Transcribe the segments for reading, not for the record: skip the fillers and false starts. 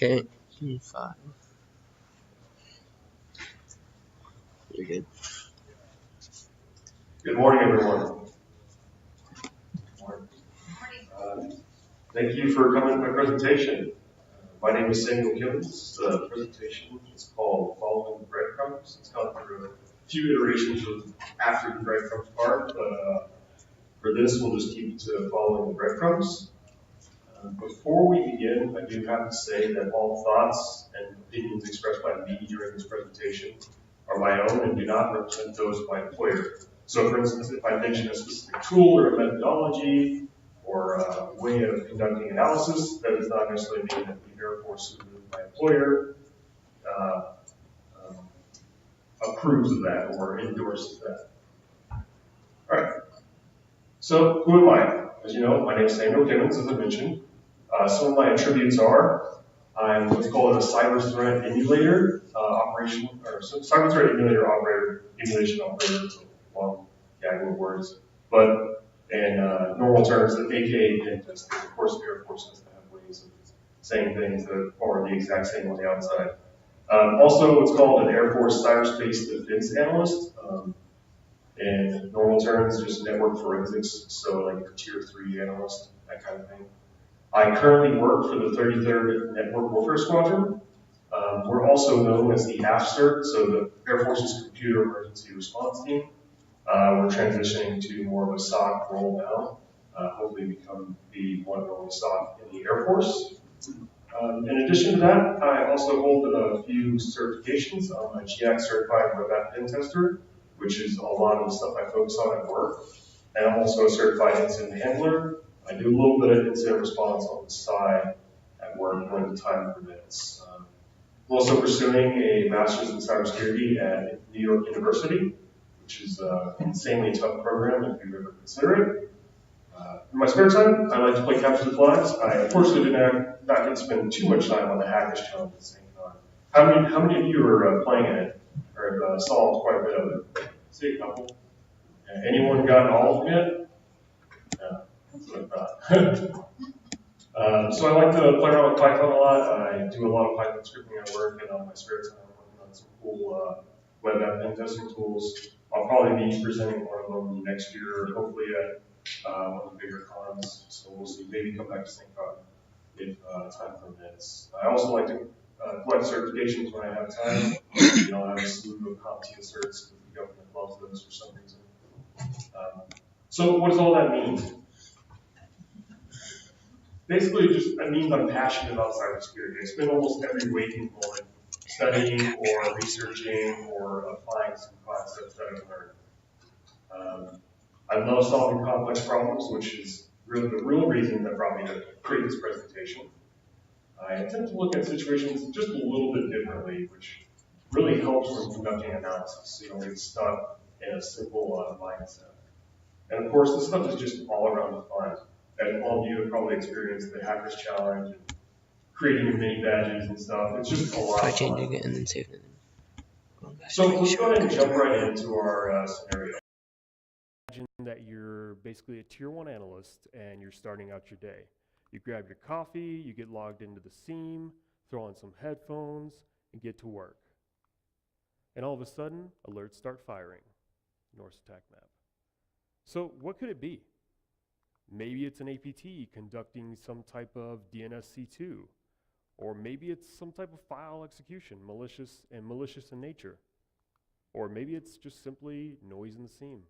Okay, 5. You're good. Good morning, everyone. Good morning. Thank you for coming to my presentation. My name is Kimmons. The presentation is called Following the Breadcrumbs. It's gone through a few iterations of after the breadcrumbs part, but for this, we'll just keep it to following the breadcrumbs. Before we begin, I do have to say that all thoughts and opinions expressed by me during this presentation are my own and do not represent those of my employer. So for instance, if I mention a specific tool or a methodology or a way of conducting analysis, that does not necessarily mean that the Air Force, who is my employer, approves of that or endorses that. All right. So who am I? As you know, my name is Kimmons, as I mentioned. Some of my attributes are I'm what's called a cyber threat emulator cyber threat emulation operator. It's a long gaggle of words, but in normal terms, an AKA pen tester. Of course, the Air Force has to have ways of saying things that are the exact same on the outside. Also, what's called an Air Force cyberspace defense analyst. In normal terms, just network forensics, so like a tier 3 analyst, that kind of thing. I currently work for the 33rd Network Warfare Squadron. We're also known as the AFCERT, so the Air Force's Computer Emergency Response Team. We're transitioning to more of a SOC role now. Hopefully be one of the only SOC in the Air Force. In addition to that, I also hold a few certifications. I'm a GX certified web app pen tester, which is a lot of the stuff I focus on at work. And I'm also a certified incident handler. I do a little bit of incident response on the side at work when the time permits. I'm also pursuing a master's in cybersecurity at New York University, which is an insanely tough program if you've ever considered it. In my spare time, I like to play capture the flags. I unfortunately did not get to spend too much time on the Hackers Challenge at the same time. How many of you are playing it or have solved quite a bit of it? See a couple. Anyone gotten all of them yet? Yeah, that's what I thought. So I like to play around with Python a lot. I do a lot of Python scripting at work, and on my spare time, I'm working on some cool web app pen testing tools. I'll probably be presenting one of them next year, hopefully at one of the bigger cons. So we'll see. Maybe come back to SAINTCON if time permits. I also like to collect certifications when I have time. I have a slew of CompTIA certs. The government loves those for some reason. So what does all that mean? Basically, it means I'm passionate about cybersecurity. I spend almost every waking moment studying or researching or applying some concepts that I've learned. I love solving complex problems, which is really the real reason that brought me to create this presentation. I tend to look at situations just a little bit differently, which really helps when conducting analysis, so you don't get stuck in a simple mindset. And of course, this stuff is just all around the fun. And all of you have probably experienced the Hackers Challenge and creating your mini badges and stuff. It's just a lot of fun. Changing it and then saving it. So let's go ahead and jump right into our scenario. Imagine that you're basically a tier 1 analyst and you're starting out your day. You grab your coffee, you get logged into the SIEM, throw on some headphones, and get to work. And all of a sudden, alerts start firing. Norse attack map. So what could it be? Maybe it's an APT conducting some type of DNSC2, or maybe it's some type of file execution, malicious in nature, or maybe it's just simply noise in the SIEM.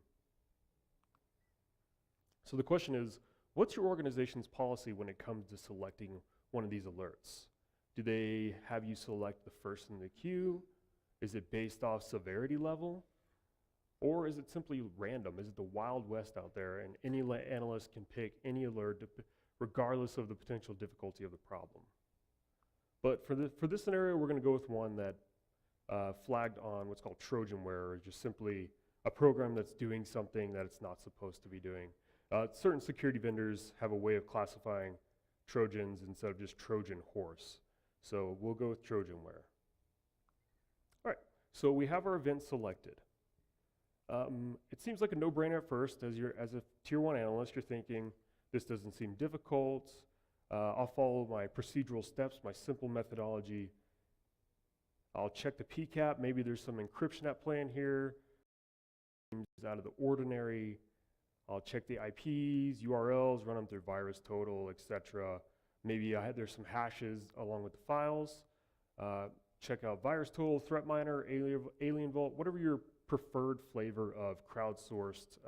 So the question is, what's your organization's policy when it comes to selecting one of these alerts? Do they have you select the first in the queue? Is it based off severity level? Or is it simply random? Is it the Wild West out there and any analyst can pick any alert regardless of the potential difficulty of the problem? But for this scenario, we're going to go with one that flagged on what's called Trojanware, or just simply a program that's doing something that it's not supposed to be doing. Certain security vendors have a way of classifying Trojans instead of just Trojan horse. So we'll go with Trojanware. All right, so we have our event selected. It seems like a no-brainer at first. As a tier 1 analyst, you're thinking, this doesn't seem difficult. I'll follow my procedural steps, my simple methodology. I'll check the PCAP. Maybe there's some encryption at play in here. It's out of the ordinary. I'll check the IPs, URLs, run them through VirusTotal, etc. Maybe there's some hashes along with the files. Check out VirusTotal, ThreatMiner, Alien Vault, whatever your preferred flavor of crowdsourced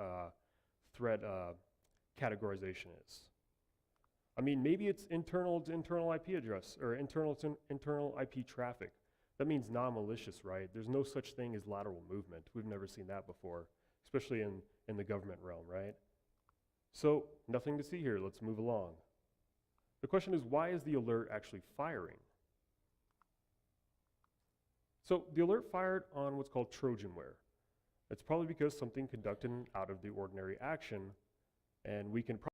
threat categorization is. I mean, maybe it's internal to internal IP address or internal to internal IP traffic. That means non-malicious, right? There's no such thing as lateral movement. We've never seen that before, especially in the government realm, right? So nothing to see here. Let's move along. The question is, why is the alert actually firing? So the alert fired on what's called Trojanware. It's probably because something conducted an out of the ordinary action, and we can